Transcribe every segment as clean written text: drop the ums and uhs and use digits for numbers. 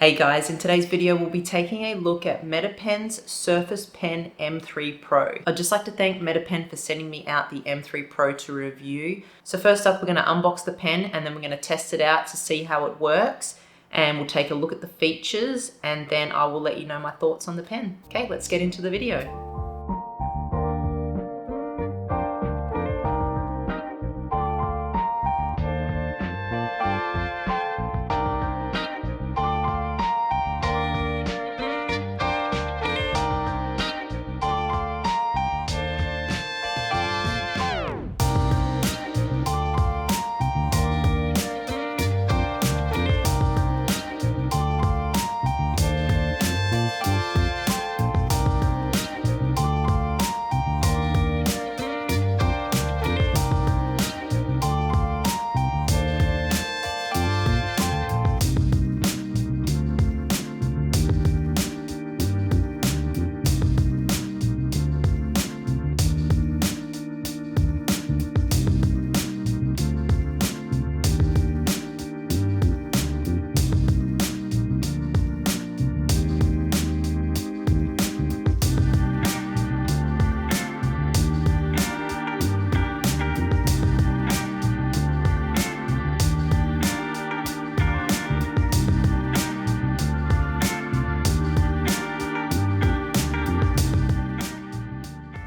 Hey guys, in today's video we'll be taking a look at Metapen's Surface Pen M3 Pro. I'd just like to thank Metapen for sending me out the M3 Pro to review. So first up, we're going to unbox the pen and then we're going to test it out to see how it works. And we'll take a look at the features and then I will let you know my thoughts on the pen. Okay, let's get into the video.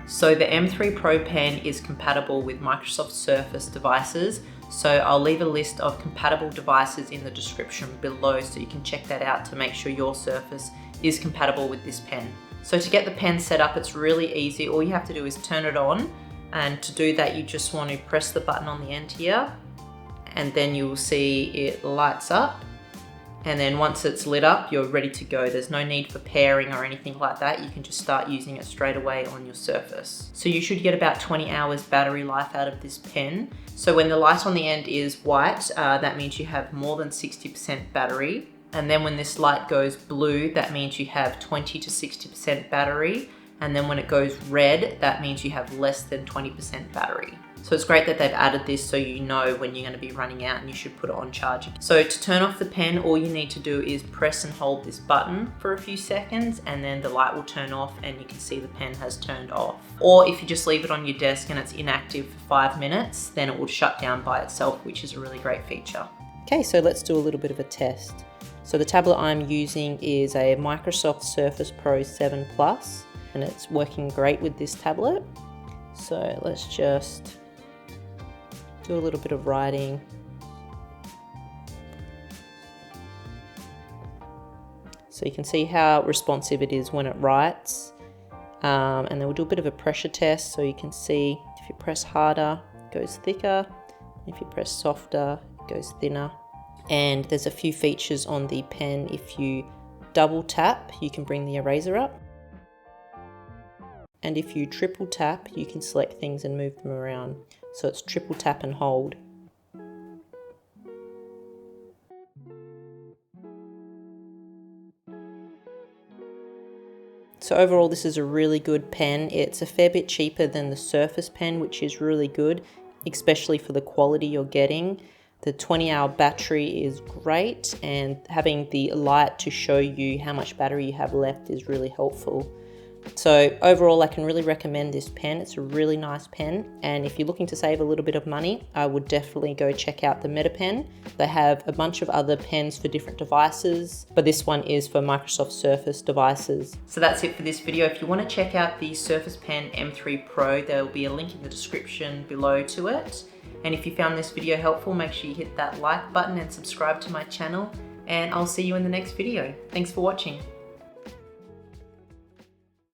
So the M3 Pro pen is compatible with Microsoft Surface devices. So I'll leave a list of compatible devices in the description below so you can check that out to make sure your Surface is compatible with this pen. So to get the pen set up, it's really easy. All you have to do is turn it on. And to do that, you just want to press the button on the end here. And then you will see it lights up. And then once it's lit up, you're ready to go. There's no need for pairing or anything like that. You can just start using it straight away on your Surface. So you should get about 20 hours battery life out of this pen. So when the light on the end is white, that means you have more than 60% battery. And then when this light goes blue, that means you have 20 to 60% battery. And then when it goes red, that means you have less than 20% battery. So it's great that they've added this so you know when you're going to be running out and you should put it on charge. So to turn off the pen, all you need to do is press and hold this button for a few seconds and then the light will turn off and you can see the pen has turned off. Or if you just leave it on your desk and it's inactive for 5 minutes, then it will shut down by itself, which is a really great feature. Okay, so let's do a little bit of a test. So the tablet I'm using is a Microsoft Surface Pro 7 Plus and it's working great with this tablet. So let's just do a little bit of writing. So you can see how responsive it is when it writes. And then we'll do a bit of a pressure test. So you can see if you press harder, it goes thicker. If you press softer, it goes thinner. And there's a few features on the pen. If you double tap, you can bring the eraser up. And if you triple tap, you can select things and move them around. So it's triple tap and hold. So overall, this is a really good pen. It's a fair bit cheaper than the Surface pen, which is really good, especially for the quality you're getting. The 20-hour battery is great, and having the light to show you how much battery you have left is really helpful. So overall, I can really recommend this pen. It's a really nice pen. And if you're looking to save a little bit of money, I would definitely go check out the Metapen. They have a bunch of other pens for different devices, but this one is for Microsoft Surface devices. So that's it for this video. If you want to check out the Surface Pen M3 Pro, there will be a link in the description below to it. And if you found this video helpful, make sure you hit that like button and subscribe to my channel. And I'll see you in the next video. Thanks for watching.